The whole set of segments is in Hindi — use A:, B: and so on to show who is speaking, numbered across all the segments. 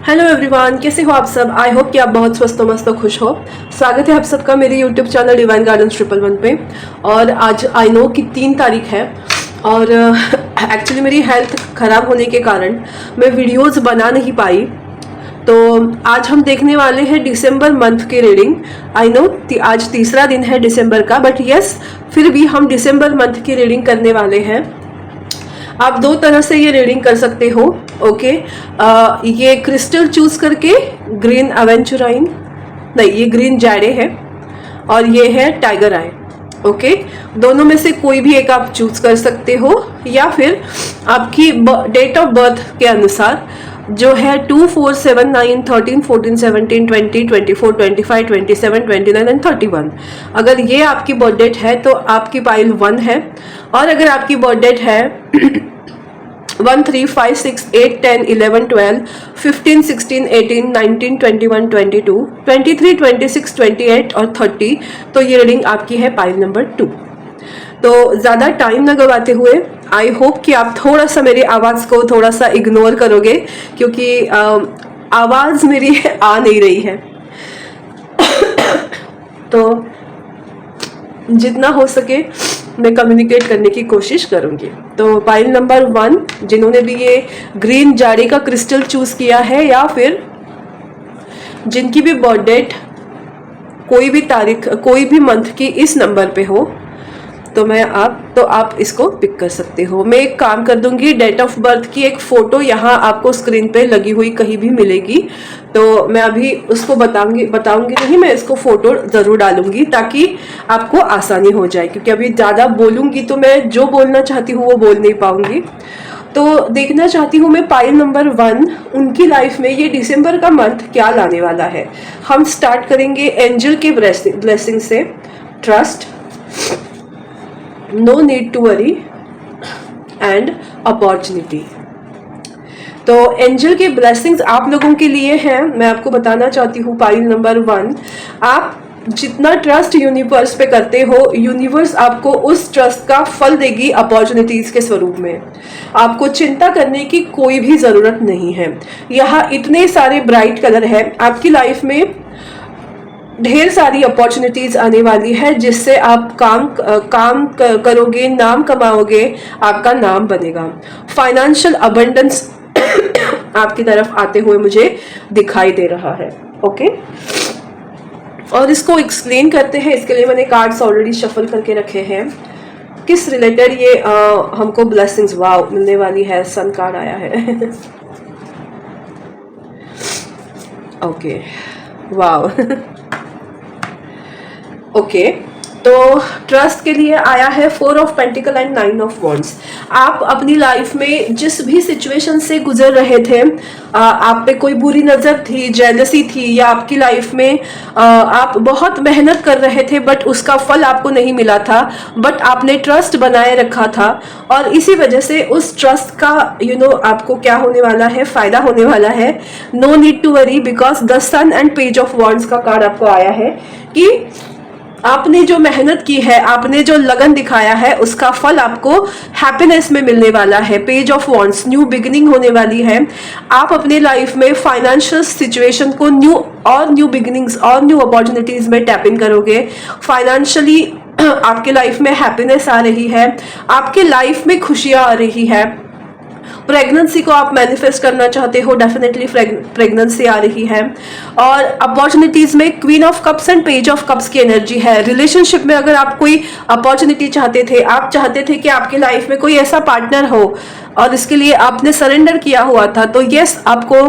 A: हेलो एवरीवन, कैसे हो आप सब। आई होप कि आप बहुत स्वस्थ मस्त खुश हो। स्वागत है आप सबका मेरे यूट्यूब चैनल डिवाइन गार्डन्स 111 पे। और आज आई नो कि 3 तारीख है और एक्चुअली मेरी हेल्थ ख़राब होने के कारण मैं वीडियोस बना नहीं पाई। तो आज हम देखने वाले हैं दिसंबर मंथ की रीडिंग। आई नो आज तीसरा दिन है दिसंबर का, बट यस फिर भी हम दिसंबर मंथ की रीडिंग करने वाले हैं। आप 2 तरह से ये रीडिंग कर सकते हो। ओके, ये क्रिस्टल चूज करके ग्रीन एवेंचुराइन, नहीं ये ग्रीन जैडे है और ये है टाइगर आई। ओके, दोनों में से कोई भी एक आप चूज कर सकते हो, या फिर आपकी डेट ऑफ बर्थ के अनुसार जो है 2, 4, 7, 9, 13, 14, 17, 20, 24, 25, 27, 29 एंड 31। अगर ये आपकी बर्थ डेट है तो आपकी पाइल 1 है। और अगर आपकी बर्थ डेट है 1, 3, 5, 6, 8, 10, 11, 12, 15, 16, 18, 19, 21, 22, 23, 26, 28 और 30, तो ये रीडिंग आपकी है पाइल नंबर 2। तो ज़्यादा टाइम ना गवाते हुए आई होप कि आप थोड़ा सा मेरी आवाज़ को थोड़ा सा इग्नोर करोगे, क्योंकि आवाज़ मेरी आ नहीं रही है। तो जितना हो सके मैं कम्युनिकेट करने की कोशिश करूंगी। तो पाइल नंबर 1 जिन्होंने भी ये ग्रीन जाड़ी का क्रिस्टल चूज किया है, या फिर जिनकी भी बर्थ डेट कोई भी तारीख कोई भी मंथ की इस नंबर पे हो, तो आप इसको पिक कर सकते हो। मैं एक काम कर दूंगी, डेट ऑफ बर्थ की एक फोटो यहाँ आपको स्क्रीन पे लगी हुई कहीं भी मिलेगी, तो मैं अभी उसको बताऊंगी नहीं, मैं इसको फोटो जरूर डालूंगी ताकि आपको आसानी हो जाए, क्योंकि अभी ज़्यादा बोलूंगी तो मैं जो बोलना चाहती हूँ वो बोल नहीं पाऊंगी। तो देखना चाहती हूँ मैं पाइल नंबर 1 उनकी लाइफ में ये दिसंबर का मंथ क्या लाने वाला है। हम स्टार्ट करेंगे एंजल के ब्लेसिंग से। Trust, no need to worry and opportunity. तो एंजल के ब्लेसिंग्स आप लोगों के लिए हैं। मैं आपको बताना चाहती हूँ पाइल नंबर 1, आप जितना ट्रस्ट यूनिवर्स पे करते हो, यूनिवर्स आपको उस ट्रस्ट का फल देगी अपॉर्चुनिटीज के स्वरूप में। आपको चिंता करने की कोई भी जरूरत नहीं है। यहाँ इतने सारे ब्राइट कलर है, आपकी लाइफ में ढेर सारी अपॉर्चुनिटीज आने वाली है, जिससे आप काम करोगे, नाम कमाओगे, आपका नाम बनेगा। फाइनेंशियल अबंडेंस आपकी तरफ आते हुए मुझे दिखाई दे रहा है। ओके, और इसको एक्सप्लेन करते हैं। इसके लिए मैंने कार्ड्स ऑलरेडी शफल करके रखे हैं। किस रिलेटेड ये हमको ब्लेसिंग्स वाव मिलने वाली है। सन कार्ड आया है। ओके, वाव। ओके, तो ट्रस्ट के लिए आया है 4 of pentacle and 9 of wands. आप अपनी लाइफ में जिस भी सिचुएशन से गुजर रहे थे, आप पे कोई बुरी नज़र थी, जेलसी थी, या आपकी लाइफ में आप बहुत मेहनत कर रहे थे बट उसका फल आपको नहीं मिला था, बट आपने ट्रस्ट बनाए रखा था, और इसी वजह से उस ट्रस्ट का आपको क्या होने वाला है, फायदा होने वाला है। No need to worry, because the sun and page of wands का कार्ड आपको आया है कि आपने जो मेहनत की है, आपने जो लगन दिखाया है, उसका फल आपको हैप्पीनेस में मिलने वाला है। Page of wands, new beginning होने वाली है। आप अपने लाइफ में फाइनेंशियल सिचुएशन को न्यू बिगिनिंग्स और न्यू अपॉर्चुनिटीज में टैप इन करोगे। फाइनेंशियली आपके लाइफ में हैप्पीनेस आ रही है, आपके लाइफ में खुशियां आ रही है। प्रेगनेंसी को आप मैनिफेस्ट करना चाहते हो, डेफिनेटली प्रेगनेंसी आ रही है। और अपॉर्चुनिटीज में queen of cups and page of cups की एनर्जी है। रिलेशनशिप में अगर आप कोई अपॉर्चुनिटी चाहते थे, आप चाहते थे कि आपके लाइफ में कोई ऐसा पार्टनर हो और इसके लिए आपने सरेंडर किया हुआ था, तो यस आपको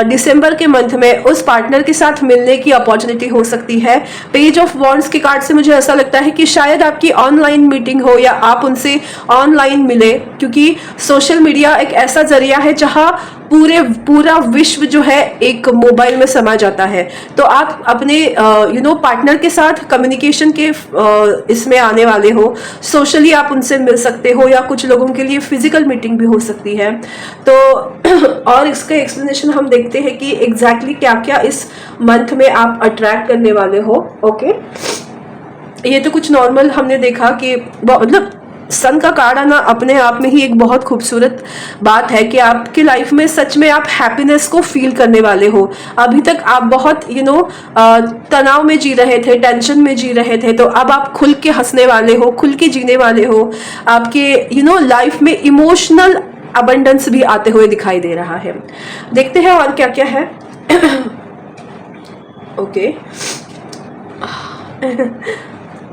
A: दिसंबर के मंथ में उस पार्टनर के साथ मिलने की अपॉर्चुनिटी हो सकती है। पेज ऑफ वॉन्ड्स के कार्ड से मुझे ऐसा लगता है कि शायद आपकी ऑनलाइन मीटिंग हो या आप उनसे ऑनलाइन मिले, क्योंकि सोशल मीडिया एक ऐसा जरिया है जहां पूरा विश्व जो है एक मोबाइल में समा जाता है। तो आप अपने पार्टनर के साथ कम्युनिकेशन के इसमें आने वाले हो। सोशली आप उनसे मिल सकते हो, या कुछ लोगों के लिए फिजिकल मीटिंग भी हो सकती है। तो और इसका एक्सप्लेनेशन हम देखते हैं कि एग्जैक्टली क्या क्या इस मंथ में आप अट्रैक्ट करने वाले हो। ओके, ये तो कुछ नॉर्मल हमने देखा कि मतलब सन का कार्ड आना अपने आप में ही एक बहुत खूबसूरत बात है कि आपके लाइफ में सच में आप हैप्पीनेस को फील करने वाले हो। अभी तक आप बहुत तनाव में जी रहे थे, टेंशन में जी रहे थे, तो अब आप खुल के हंसने वाले हो, खुल के जीने वाले हो। आपके लाइफ में इमोशनल अबंडेंस भी आते हुए दिखाई दे रहा है। देखते हैं और क्या क्या है। ओके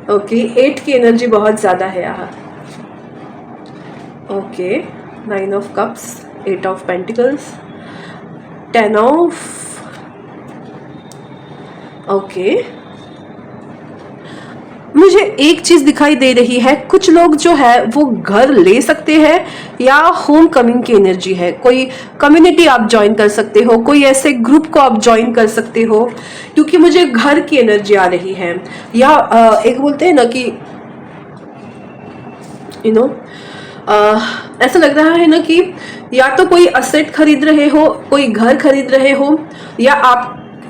A: ओके 8 की एनर्जी बहुत ज़्यादा है यहाँ। Okay 9 of cups, 8 of pentacles, 10 of, okay मुझे एक चीज दिखाई दे रही है, कुछ लोग जो है वो घर ले सकते हैं या होम कमिंग की एनर्जी है। कोई कम्युनिटी आप ज्वाइन कर सकते हो, कोई ऐसे ग्रुप को आप ज्वाइन कर सकते हो, क्योंकि मुझे घर की एनर्जी आ रही है। या एक बोलते हैं ना कि ऐसा लग रहा है ना कि या तो कोई असेट खरीद रहे हो, कोई घर खरीद रहे हो,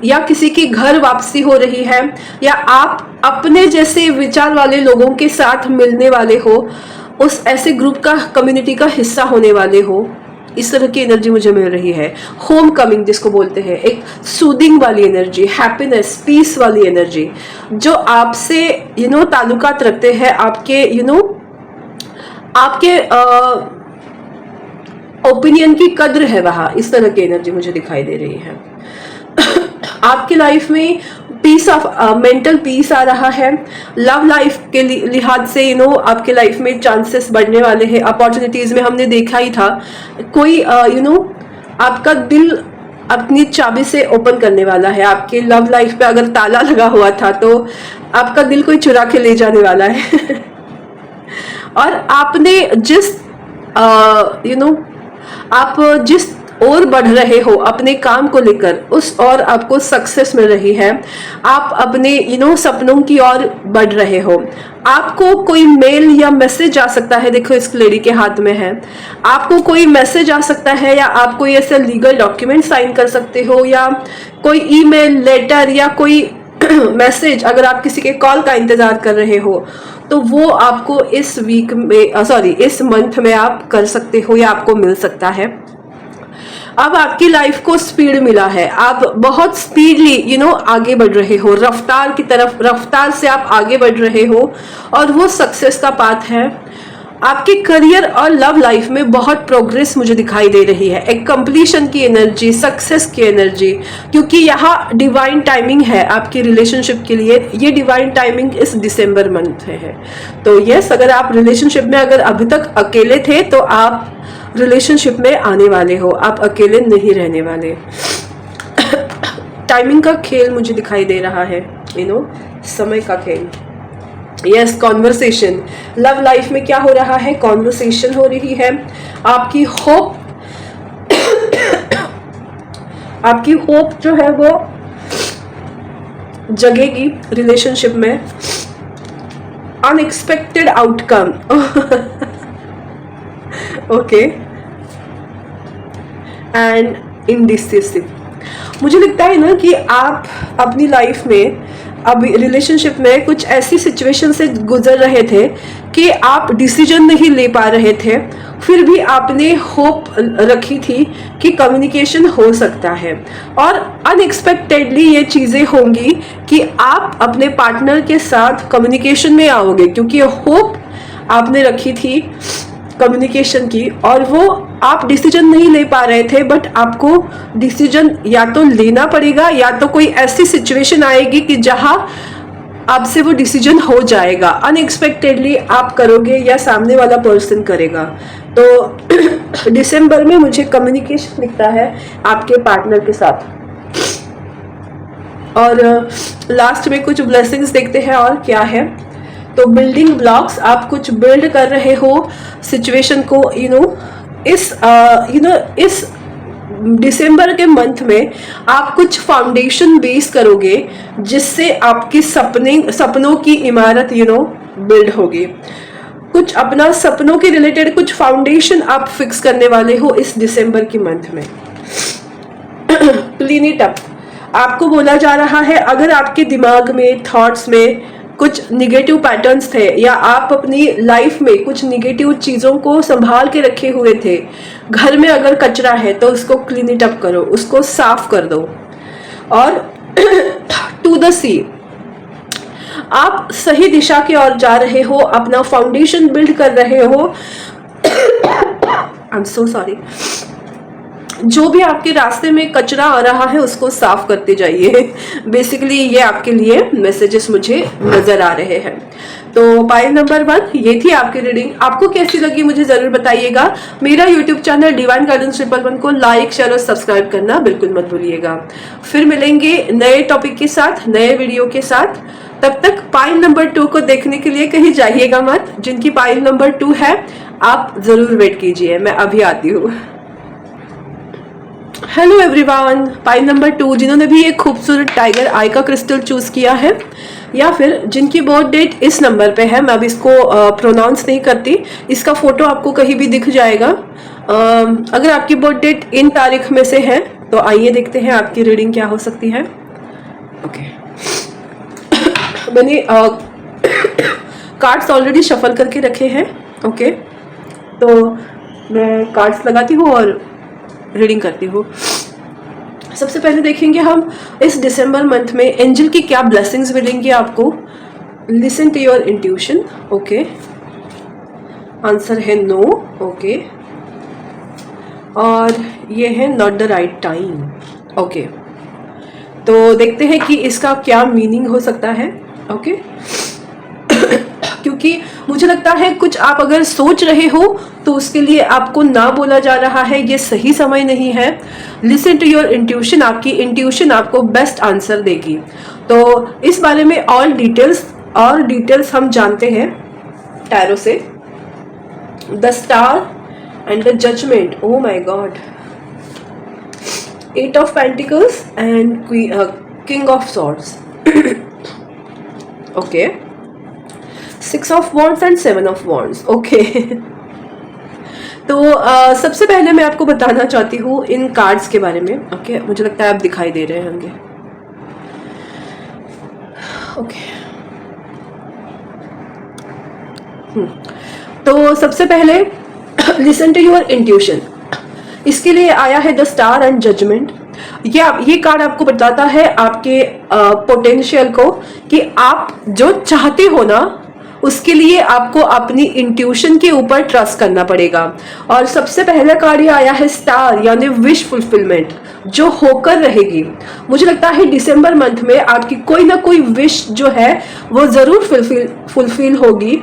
A: या किसी की घर वापसी हो रही है, या आप अपने जैसे विचार वाले लोगों के साथ मिलने वाले हो, उस ऐसे ग्रुप का, कम्युनिटी का हिस्सा होने वाले हो। इस तरह की एनर्जी मुझे मिल रही है। होम कमिंग जिसको बोलते हैं, एक सूदिंग वाली एनर्जी, हैप्पीनेस, पीस वाली एनर्जी, जो आपसे ताल्लुकात रखते हैं, आपके आपके ओपिनियन की कद्र है वहाँ। इस तरह की एनर्जी मुझे दिखाई दे रही है। आपकी लाइफ में पीस ऑफ मेंटल पीस आ रहा है। लव लाइफ के लिहाज से आपके लाइफ में चांसेस बढ़ने वाले हैं। अपॉर्चुनिटीज में हमने देखा ही था, कोई आपका दिल अपनी चाबी से ओपन करने वाला है। आपके लव लाइफ पे अगर ताला लगा हुआ था तो आपका दिल कोई चुरा के ले जाने वाला है। और आपने आप जिस और बढ़ रहे हो अपने काम को लेकर, उस और आपको सक्सेस मिल रही है। आप अपने सपनों की ओर बढ़ रहे हो। आपको कोई मेल या मैसेज आ सकता है, देखो इस लेडी के हाथ में है, आपको कोई मैसेज आ सकता है, या आप कोई ऐसे लीगल डॉक्यूमेंट साइन कर सकते हो, या कोई ईमेल, लेटर, या कोई मैसेज, अगर आप किसी के कॉल का इंतजार कर रहे हो तो वो आपको इस वीक में इस मंथ में आप कर सकते हो या आपको मिल सकता है। अब आपकी लाइफ को स्पीड मिला है, आप बहुत स्पीडली आगे बढ़ रहे हो, रफ्तार की तरफ, रफ्तार से आप आगे बढ़ रहे हो, और वो सक्सेस का पाथ है। आपके करियर और लव लाइफ में बहुत प्रोग्रेस मुझे दिखाई दे रही है, एक कंप्लीशन की एनर्जी, सक्सेस की एनर्जी, क्योंकि यहाँ डिवाइन टाइमिंग है आपकी रिलेशनशिप के लिए। ये डिवाइन टाइमिंग इस दिसंबर मंथ में है। तो यस, अगर आप रिलेशनशिप में अगर अभी तक अकेले थे तो आप रिलेशनशिप में आने वाले हो, आप अकेले नहीं रहने वाले। टाइमिंग का खेल मुझे दिखाई दे रहा है, समय का खेल। यस, कॉन्वर्सेशन, लव लाइफ में क्या हो रहा है, कॉन्वर्सेशन हो रही है। आपकी होप आपकी होप जो है वो जगेगी रिलेशनशिप में। Unexpected outcome. Okay, and indecisive. मुझे लगता है ना कि आप अपनी लाइफ में अभी रिलेशनशिप में कुछ ऐसी सिचुएशन से गुजर रहे थे कि आप डिसीजन नहीं ले पा रहे थे, फिर भी आपने होप रखी थी कि कम्युनिकेशन हो सकता है, और अनएक्सपेक्टेडली ये चीज़ें होंगी कि आप अपने पार्टनर के साथ कम्युनिकेशन में आओगे, क्योंकि होप आपने रखी थी कम्युनिकेशन की, और वो आप डिसीजन नहीं ले पा रहे थे, बट आपको डिसीजन या तो लेना पड़ेगा, या तो कोई ऐसी सिचुएशन आएगी कि जहां आपसे वो डिसीजन हो जाएगा। अनएक्सपेक्टेडली आप करोगे या सामने वाला पर्सन करेगा। तो दिसंबर में मुझे कम्युनिकेशन दिखता है आपके पार्टनर के साथ। और लास्ट में कुछ ब्लेसिंग्स देखते हैं और क्या है। तो बिल्डिंग ब्लॉक्स, आप कुछ बिल्ड कर रहे हो सिचुएशन को, इस दिसंबर के मंथ में आप कुछ फाउंडेशन बेस करोगे, जिससे आपकी सपनों की इमारत बिल्ड होगी। कुछ अपना सपनों के रिलेटेड कुछ फाउंडेशन आप फिक्स करने वाले हो इस दिसंबर के मंथ में। क्लीन इट अप, आपको बोला जा रहा है, अगर आपके दिमाग में, थॉट्स में कुछ निगेटिव पैटर्न्स थे, या आप अपनी लाइफ में कुछ निगेटिव चीज़ों को संभाल के रखे हुए थे। घर में अगर कचरा है तो उसको क्लीन इट अप करो, उसको साफ कर दो। और टू द सी, आप सही दिशा की ओर जा रहे हो, अपना फाउंडेशन बिल्ड कर रहे हो। I am so sorry. जो भी आपके रास्ते में कचरा आ रहा है उसको साफ करते जाइए। बेसिकली ये आपके लिए मैसेजेस मुझे नजर आ रहे हैं। तो पाइल नंबर 1 ये थी आपकी रीडिंग। आपको कैसी लगी मुझे जरूर बताइएगा। मेरा यूट्यूब चैनल डिवाइन गाइडेंस 111 को लाइक, शेयर और सब्सक्राइब करना बिल्कुल मत भूलिएगा। फिर मिलेंगे नए टॉपिक के साथ, नए वीडियो के साथ। तब तक पाइल नंबर 2 को देखने के लिए कहीं जाइएगा मत। जिनकी पाइल नंबर 2 है आप जरूर वेट कीजिए, मैं अभी आती हूँ। हेलो एवरीवन, पाइल नंबर 2 जिन्होंने भी एक खूबसूरत टाइगर आई का क्रिस्टल चूज किया है, या फिर जिनकी बर्थ डेट इस नंबर पे है, मैं अब इसको प्रोनाउंस नहीं करती, इसका फोटो आपको कहीं भी दिख जाएगा। अगर आपकी बर्थ डेट इन तारीख में से है तो आइए देखते हैं आपकी रीडिंग क्या हो सकती है। ओके मैंने कार्ड्स ऑलरेडी शफल करके रखे हैं। ओके तो मैं कार्ड्स लगाती हूँ और रीडिंग करती हूँ। सबसे पहले देखेंगे हम इस दिसंबर मंथ में एंजल की क्या ब्लेसिंग्स मिलेंगी आपको। Listen to your intuition. Okay answer है नो। ओके और ये है not the right time. Okay तो देखते हैं कि इसका क्या मीनिंग हो सकता है। ओके क्योंकि मुझे लगता है कुछ आप अगर सोच रहे हो तो उसके लिए आपको ना बोला जा रहा है, ये सही समय नहीं है। लिसन टू योर इंट्यूशन, आपकी इंट्यूशन आपको बेस्ट आंसर देगी। तो इस बारे में और डिटेल्स हम जानते हैं टैरो से। The star and the judgment. Oh my god, 8 of pentacles and king of swords. Okay 6 of wands and 7 of wands. Okay तो सबसे पहले मैं आपको बताना चाहती हूँ इन कार्ड्स के बारे में। ओके मुझे लगता है आप दिखाई दे रहे होंगे। ओके तो सबसे पहले लिसन टू योर इंट्यूशन, इसके लिए आया है द स्टार एंड जजमेंट। ये कार्ड आपको बताता है आपके पोटेंशियल को, कि आप जो चाहते हो ना उसके लिए आपको अपनी इंट्यूशन के ऊपर ट्रस्ट करना पड़ेगा। और सबसे पहला कार्ड ये आया है स्टार, यानी विश फुलफिलमेंट, जो होकर रहेगी। मुझे लगता है दिसंबर मंथ में आपकी कोई ना कोई विश जो है वो जरूर फुलफिल होगी।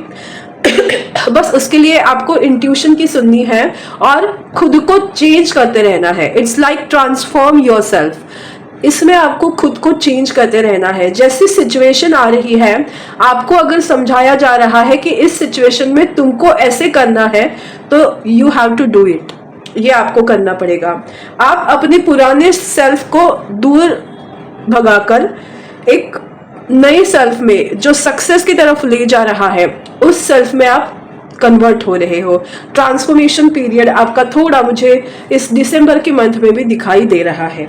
A: बस उसके लिए आपको इंट्यूशन की सुननी है और खुद को चेंज करते रहना है। It's like transform yourself. इसमें आपको खुद को चेंज करते रहना है। जैसी सिचुएशन आ रही है, आपको अगर समझाया जा रहा है कि इस सिचुएशन में तुमको ऐसे करना है, तो you have to do it. ये आपको करना पड़ेगा। आप अपने पुराने सेल्फ को दूर भगाकर एक नए सेल्फ में जो सक्सेस की तरफ ले जा रहा है, उस सेल्फ में आप कन्वर्ट हो रहे हो। ट्रांसफॉर्मेशन पीरियड आपका थोड़ा मुझे इस दिसंबर के मंथ में भी दिखाई दे रहा है।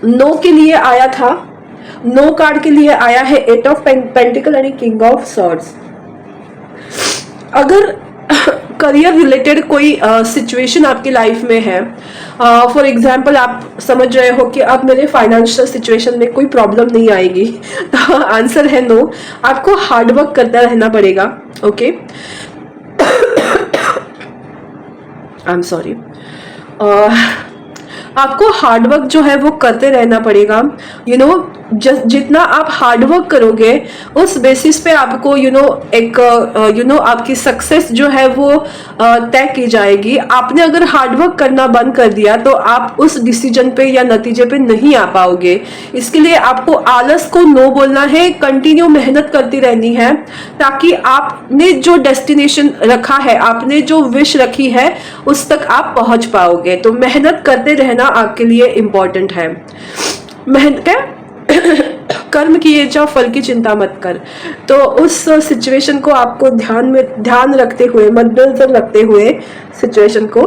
A: नो के लिए आया था, नो कार्ड के लिए आया है 8 of pentacle and king of swords. अगर करियर रिलेटेड कोई सिचुएशन आपकी लाइफ में है, फॉर एग्जाम्पल आप समझ रहे हो कि अब मेरे फाइनेंशियल सिचुएशन में कोई प्रॉब्लम नहीं आएगी, तो आंसर है नो। आपको हार्डवर्क करता रहना पड़ेगा। Okay I am sorry. आपको हार्डवर्क जो है वो करते रहना पड़ेगा। जितना आप हार्डवर्क करोगे उस बेसिस पे आपको एक आपकी सक्सेस जो है वो तय की जाएगी। आपने अगर हार्डवर्क करना बंद कर दिया तो आप उस डिसीजन पे या नतीजे पे नहीं आ पाओगे। इसके लिए आपको आलस को नो बोलना है, कंटिन्यू मेहनत करती रहनी है, ताकि आपने जो डेस्टिनेशन रखा है, आपने जो विश रखी है, उस तक आप पहुंच पाओगे। तो मेहनत करते रहना आपके लिए इंपॉर्टेंट है। मेहनत कर्म किए जाओ, फल की चिंता मत कर। तो उस सिचुएशन को आपको ध्यान रखते हुए, मद्देनजर रखते हुए सिचुएशन को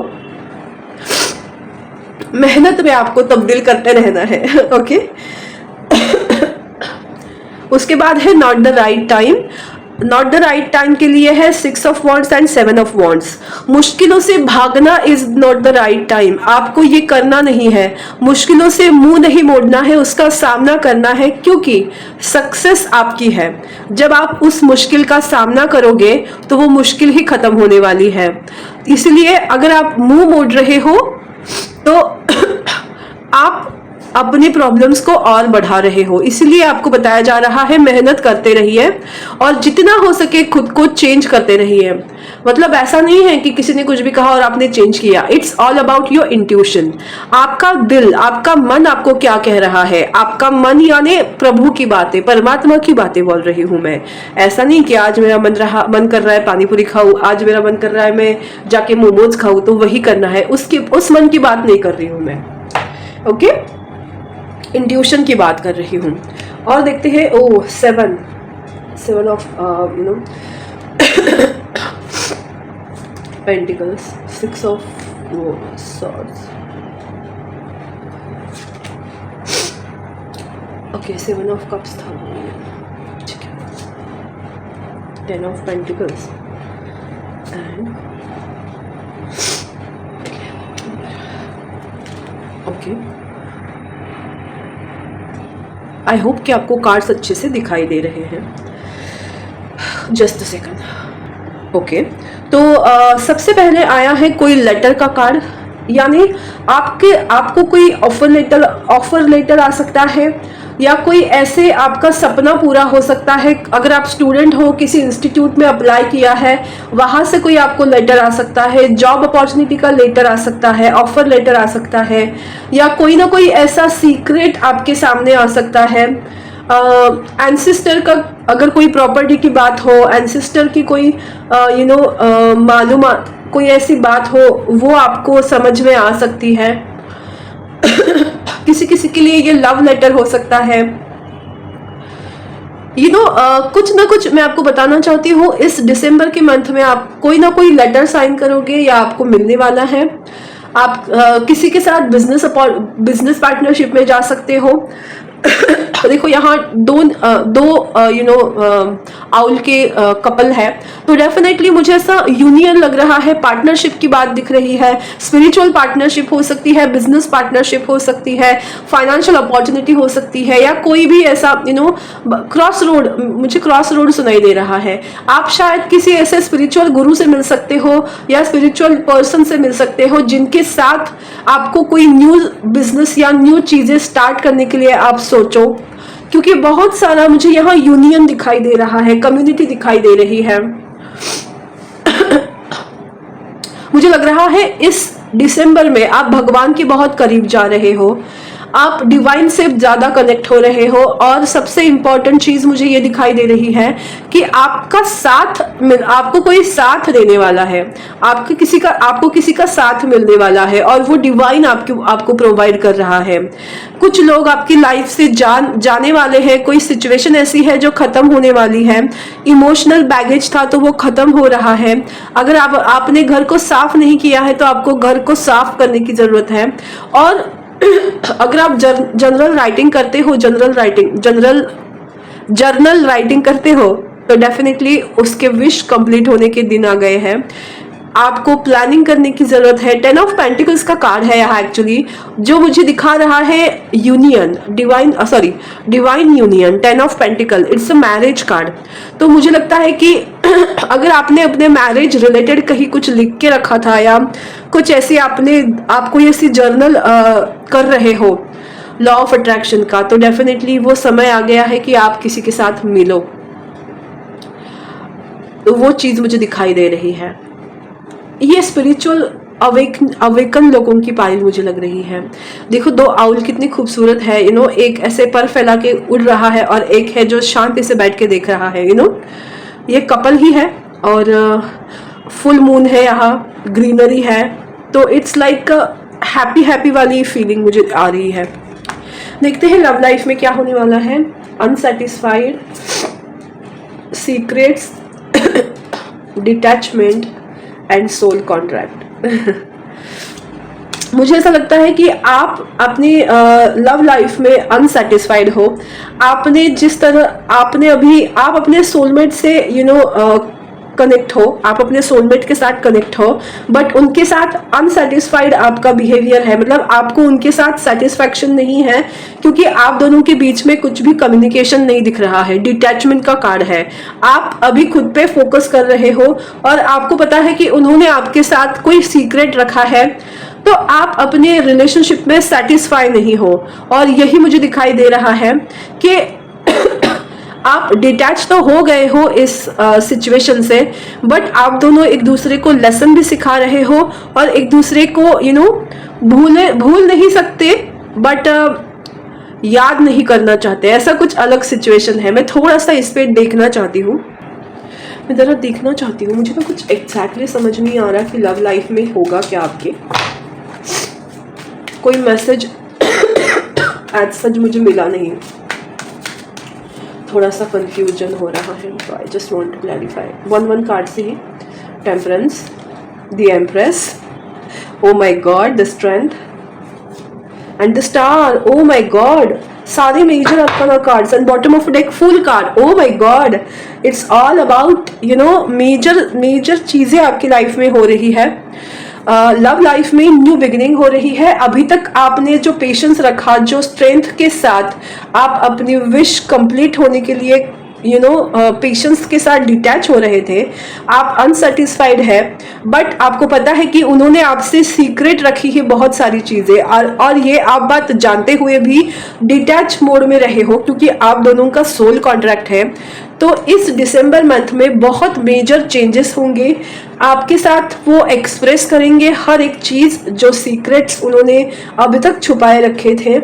A: मेहनत में आपको तब्दील करते रहना है। ओके उसके बाद है not the right time. Not the right time के लिए है 6 of wands and 7 of wands. मुश्किलों से भागना is not the right time, आपको ये करना नहीं है। मुश्किलों से मुंह नहीं मोड़ना है, उसका सामना करना है, क्योंकि सक्सेस आपकी है। जब आप उस मुश्किल का सामना करोगे तो वो मुश्किल ही खत्म होने वाली है। इसलिए अगर आप मुंह मोड़ रहे हो तो आप अपनी प्रॉब्लम्स को और बढ़ा रहे हो। इसलिए आपको बताया जा रहा है मेहनत करते रहिए और जितना हो सके खुद को चेंज करते रहिए। मतलब ऐसा नहीं है कि किसी ने कुछ भी कहा और आपने चेंज किया। It's all about your intuition. आपका दिल, आपका मन आपको क्या कह रहा है। आपका मन यानी प्रभु की बातें, परमात्मा की बातें बोल रही हूँ मैं। ऐसा नहीं कि आज मेरा मन कर रहा है पानी पूरी खाऊं, आज मेरा मन कर रहा है मैं जाके मोमोज खाऊं तो वही करना है। उस मन की बात नहीं कर रही हूँ मैं। ओके, इंट्यूशन की बात कर रही हूँ। और देखते हैं seven of pentacles, 6 of swords. Okay, 7 of cups था, 10 of pentacles and okay. I hope कि आपको कार्ड्स अच्छे से दिखाई दे रहे हैं। Just a second. ओके, तो सबसे पहले आया है कोई लेटर का कार्ड, यानी आपको कोई ऑफर लेटर आ सकता है, या कोई ऐसे आपका सपना पूरा हो सकता है। अगर आप स्टूडेंट हो, किसी इंस्टीट्यूट में अप्लाई किया है, वहां से कोई आपको लेटर आ सकता है। जॉब अपॉर्चुनिटी का लेटर आ सकता है, ऑफर लेटर आ सकता है, या कोई ना कोई ऐसा सीक्रेट आपके सामने आ सकता है। एंसेस्टर का अगर कोई प्रॉपर्टी की बात हो, एंसेस्टर की कोई मालूमात, कोई ऐसी बात हो, वो आपको समझ में आ सकती है। किसी किसी के लिए ये लव लेटर हो सकता है। कुछ ना कुछ मैं आपको बताना चाहती हूँ। इस दिसंबर के मंथ में आप कोई ना कोई लेटर साइन करोगे या आपको मिलने वाला है। आप किसी के साथ बिजनेस पार्टनरशिप में जा सकते हो। देखो यहाँ दो आउल के कपल है, तो डेफिनेटली मुझे ऐसा यूनियन लग रहा है, पार्टनरशिप की बात दिख रही है। स्पिरिचुअल पार्टनरशिप हो सकती है, बिजनेस पार्टनरशिप हो सकती है, फाइनेंशियल अपॉर्चुनिटी हो सकती है, या कोई भी ऐसा क्रॉस रोड, मुझे क्रॉस रोड सुनाई दे रहा है। आप शायद किसी ऐसे स्पिरिचुअल गुरु से मिल सकते हो या स्पिरिचुअल पर्सन से मिल सकते हो जिनके साथ आपको कोई न्यू बिजनेस या न्यू चीजें स्टार्ट करने के लिए आप सोचो, क्योंकि बहुत सारा मुझे यहाँ यूनियन दिखाई दे रहा है, कम्युनिटी दिखाई दे रही है। मुझे लग रहा है इस दिसंबर में आप भगवान के बहुत करीब जा रहे हो, आप डिवाइन से ज्यादा कनेक्ट हो रहे हो। और सबसे इंपॉर्टेंट चीज मुझे ये दिखाई दे रही है कि आपको कोई साथ देने वाला है, आपको किसी का साथ मिलने वाला है, और वो डिवाइन आपको प्रोवाइड कर रहा है। कुछ लोग आपकी लाइफ से जाने वाले हैं। कोई सिचुएशन ऐसी है जो खत्म होने वाली है। इमोशनल बैगेज था तो वो खत्म हो रहा है। अगर आपने घर को साफ नहीं किया है तो आपको घर को साफ करने की जरूरत है। और अगर आप जर्नल राइटिंग करते हो, जर्नल राइटिंग करते हो, तो डेफिनेटली उसके विश कंप्लीट होने के दिन आ गए हैं। आपको प्लानिंग करने की जरूरत है। 10 ऑफ पेंटिकल्स का कार्ड है यहाँ एक्चुअली, जो मुझे दिखा रहा है union, divine union. 10 of pentacle, it's a marriage card. तो मुझे लगता है कि अगर आपने अपने मैरिज रिलेटेड कहीं कुछ लिख के रखा था, या कुछ ऐसे आप कोई ऐसी जर्नल कर रहे हो लॉ ऑफ अट्रैक्शन का, तो डेफिनेटली वो समय आ गया है कि आप किसी के साथ मिलो। तो वो चीज मुझे दिखाई दे रही है। ये स्पिरिचुअल अवेकन लोगों की पाइल मुझे लग रही है। देखो दो आउल कितनी खूबसूरत है। एक ऐसे पर फैला के उड़ रहा है और एक है जो शांति से बैठ के देख रहा है। ये कपल ही है और फुल मून है, यहाँ ग्रीनरी है, तो इट्स लाइक हैप्पी वाली फीलिंग मुझे आ रही है। देखते हैं लव लाइफ में क्या होने वाला है। Unsatisfied, secrets, detachment and soul contract. मुझे ऐसा लगता है कि आप अपनी लव लाइफ में अनसेटिस्फाइड हो। आपने जिस तरह आपने अभी आप अपने सोलमेट से कनेक्ट हो, आप अपने सोलमेट के साथ कनेक्ट हो, बट उनके साथ अनसेटिस्फाइड आपका बिहेवियर है, मतलब आपको उनके साथ सेटिस्फैक्शन नहीं है, क्योंकि आप दोनों के बीच में कुछ भी कम्युनिकेशन नहीं दिख रहा है, डिटैचमेंट का कार्ड है। आप अभी खुद पे फोकस कर रहे हो और आपको पता है कि उन्होंने आपके साथ कोई सीक्रेट रखा है, तो आप अपने रिलेशनशिप में सेटिस्फाई नहीं हो। और यही मुझे दिखाई दे रहा है कि आप डिटैच तो हो गए हो इस सिचुएशन से, बट आप दोनों एक दूसरे को लेसन भी सिखा रहे हो और एक दूसरे को भूल नहीं सकते, बट याद नहीं करना चाहते। ऐसा कुछ अलग सिचुएशन है। मैं थोड़ा सा इस पे देखना चाहती हूँ, मैं ज़रा देखना चाहती हूँ। मुझे तो कुछ एग्जैक्टली समझ नहीं आ रहा कि लव लाइफ में होगा क्या आपके। कोई मैसेज एज सच मुझे मिला नहीं, थोड़ा सा कंफ्यूजन हो रहा है। तो I just want to clarify. One card से ही temperance, the empress, oh my God, the strength and the star. Oh my God, सारे मेजर आपका cards and bottom of deck full card. Oh my God, it's all about major चीजें आपकी लाइफ में हो रही है। लव लाइफ में न्यू बिगिनिंग हो रही है। अभी तक आपने जो पेशेंस रखा, जो स्ट्रेंथ के साथ आप अपनी विश कंप्लीट होने के लिए पेशेंस के साथ डिटैच हो रहे थे, आप अनसेटिस्फाइड है, बट आपको पता है कि उन्होंने आपसे सीक्रेट रखी है बहुत सारी चीजें, और ये आप बात जानते हुए भी डिटैच मोड में रहे हो, क्योंकि आप दोनों का सोल कॉन्ट्रैक्ट है। तो इस दिसंबर मंथ में बहुत मेजर चेंजेस होंगे आपके साथ। वो एक्सप्रेस करेंगे हर एक चीज, जो सीक्रेट्स उन्होंने अभी तक छुपाए रखे थे।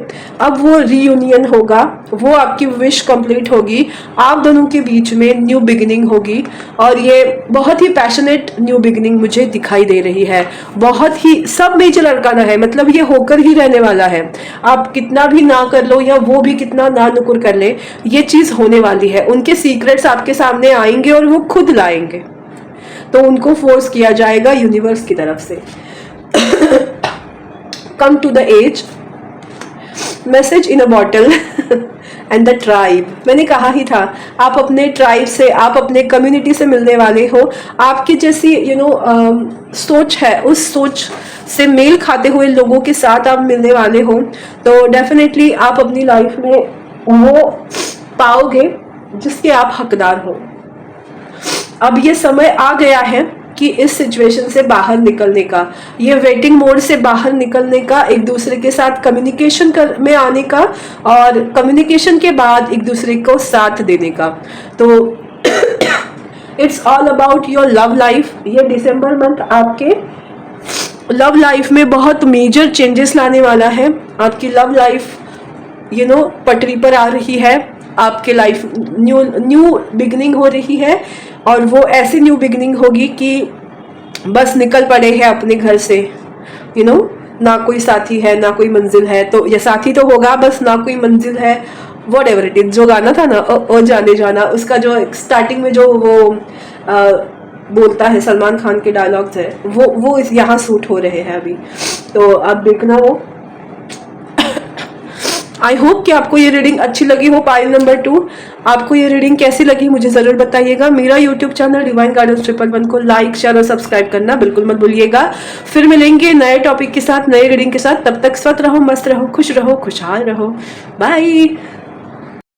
A: अब वो रीयूनियन होगा, वो आपकी विश कंप्लीट होगी, आप दोनों के बीच में न्यू बिगिनिंग होगी, और ये बहुत ही पैशनेट न्यू बिगिनिंग मुझे दिखाई दे रही है। बहुत ही सब मेजर अरकाना है, मतलब ये होकर ही रहने वाला है। आप कितना भी ना कर लो या वो भी कितना ना नुकुर कर ले, ये चीज होने वाली है। उनके सीक्रेट्स आपके सामने आएंगे और वो खुद लाएंगे, तो उनको फोर्स किया जाएगा यूनिवर्स की तरफ से। Come to the edge, message in a bottle and the tribe. मैंने कहा ही था, आप अपने ट्राइब से, आप अपने कम्युनिटी से मिलने वाले हो। आपकी जैसी सोच है, उस सोच से मेल खाते हुए लोगों के साथ आप मिलने वाले हो। तो डेफिनेटली आप अपनी लाइफ में वो पाओगे जिसके आप हकदार हो। अब ये समय आ गया है कि इस सिचुएशन से बाहर निकलने का, ये वेटिंग मोड से बाहर निकलने का, एक दूसरे के साथ कम्युनिकेशन में आने का, और कम्युनिकेशन के बाद एक दूसरे को साथ देने का। तो it's all about your love life. ये दिसंबर मंथ आपके लव लाइफ में बहुत मेजर चेंजेस लाने वाला है। आपकी लव लाइफ पटरी पर आ रही है। आपके लाइफ न्यू बिगनिंग हो रही है, और वो ऐसी न्यू बिगनिंग होगी कि बस निकल पड़े हैं अपने घर से। ना कोई साथी है, ना कोई मंजिल है, तो ये साथी तो होगा, बस ना कोई मंजिल है। वॉट एवर इट इज, जो गाना था ना ओ जाने जाना, उसका जो स्टार्टिंग में जो वो बोलता है, सलमान खान के डायलॉग्स है, वो यहाँ सूट हो रहे हैं अभी। तो आप देखना वो। आई होप कि आपको ये रीडिंग अच्छी लगी हो। पाइल नंबर 2, आपको ये रीडिंग कैसी लगी मुझे ज़रूर बताइएगा। मेरा यूट्यूब चैनल डिवाइन गाइडेंस 111 को लाइक, शेयर और सब्सक्राइब करना बिल्कुल मत भूलिएगा। फिर मिलेंगे नए टॉपिक के साथ, नए रीडिंग के साथ। तब तक स्वस्थ रहो, मस्त रहो, खुश रहो, खुशहाल रहो। बाय।